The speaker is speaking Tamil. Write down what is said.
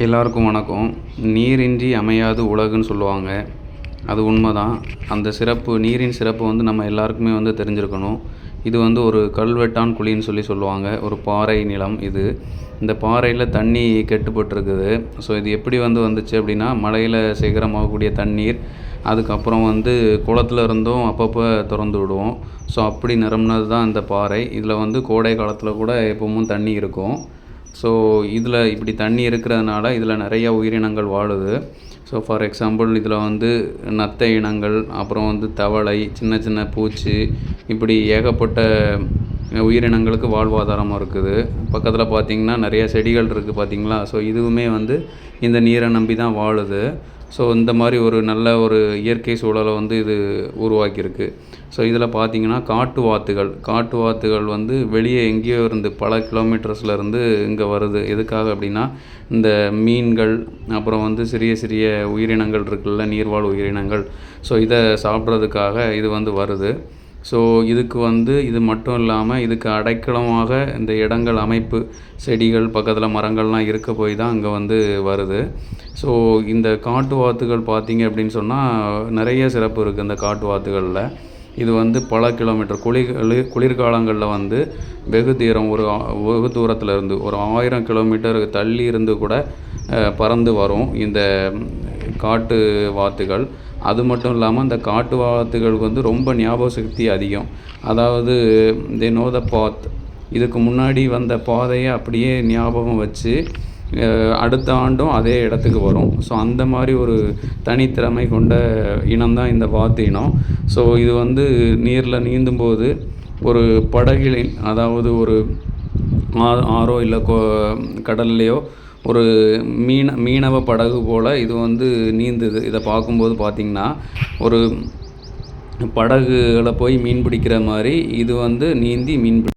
எல்லாருக்கும் வணக்கம். நீரின்றி அமையாது உலகுன்னு சொல்லுவாங்க. அது உண்மைதான். அந்த சிறப்பு நீரின் சிறப்பு நம்ம எல்லாருக்குமே தெரிஞ்சிருக்கணும். இது ஒரு கல்வெட்டான் குழின்னு சொல்லுவாங்க. ஒரு பாறை நிலம் இது. இந்த பாறையில் தண்ணி கெட்டுப்பட்டுருக்குது. ஸோ இது எப்படி வந்துச்சு அப்படின்னா, மழையில் சேகரமாகக்கூடிய தண்ணீர், அதுக்கப்புறம் குளத்துல இருந்தும் அப்பப்போ திறந்து விடுவோம். ஸோ அப்படி நிரம்பினது தான் இந்த பாறை. இதில் கோடை காலத்தில் கூட எப்பவும் தண்ணி இருக்கும். ஸோ இதில் இப்படி தண்ணி இருக்கிறதுனால இதில் நிறையா உயிரினங்கள் வாழுது. ஸோ ஃபார் எக்ஸாம்பிள் இதில் நத்தை இனங்கள், அப்புறம் தவளை, சின்ன சின்ன பூச்சி, இப்படி ஏகப்பட்ட உயிரினங்களுக்கு வாழ்வாதாரமாக இருக்குது. பக்கத்தில் பார்த்திங்கன்னா நிறையா செடிகள் இருக்குது பார்த்திங்களா. ஸோ இதுவுமே இந்த நீரை நம்பி தான் வாழுது. ஸோ இந்த மாதிரி ஒரு நல்ல ஒரு இயற்கை சூழலை இது உருவாக்கியிருக்கு. ஸோ இதில் பார்த்திங்கன்னா காட்டு வாத்துகள் வெளியே எங்கேயோ இருந்து பல கிலோமீட்டர்ஸ்லேருந்து இங்கே வருது. எதுக்காக அப்படின்னா, இந்த மீன்கள், அப்புறம் சிறிய சிறிய உயிரினங்கள் இருக்குல்ல, நீர்வாழ் உயிரினங்கள். ஸோ இதை சாப்பிட்றதுக்காக இது வருது. ஸோ இதுக்கு இது மட்டும் இல்லாமல் இதுக்கு அடைக்கலமாக இந்த இடங்கள் அமைப்பு, செடிகள் பக்கத்தில் மரங்கள்லாம் இருக்க போய் தான் இங்கே வருது. ஸோ இந்த காட்டு வாத்துகள் பார்த்திங்க அப்படின்னு சொன்னால் நிறைய சிறப்பு இருக்குது. இந்த காட்டு வாத்துகளில் இது பல கிலோமீட்டர் குளிர்காலங்களில் வெகு தூரத்தில் இருந்து ஒரு 1000 கிலோமீட்டர் தள்ளி இருந்து கூட பறந்து வரும் இந்த காட்டு வாத்துகள். அது மட்டும் இல்லாமல் இந்த காட்டு வாத்துகளுக்கு ரொம்ப ஞாபக சக்தி அதிகம். அதாவது தே நோ த பாத். இதுக்கு முன்னாடி வந்த பாதையை அப்படியே ஞாபகம் வச்சு அடுத்த ஆண்டும் அதே இடத்துக்கு வரும். ஸோ அந்த மாதிரி ஒரு தனித்திறமை கொண்ட இனம்தான் இந்த வாத்து இனம். ஸோ இது நீரில் நீந்தும்போது ஒரு படகிலின், அதாவது ஒரு ஆறோ இல்லை கடல்லையோ ஒரு மீனவ படகு போல் இது நீந்துது. இதை பார்க்கும்போது பார்த்திங்கன்னா ஒரு படகுல போய் மீன் பிடிக்கிற மாதிரி இது நீந்தி மீன்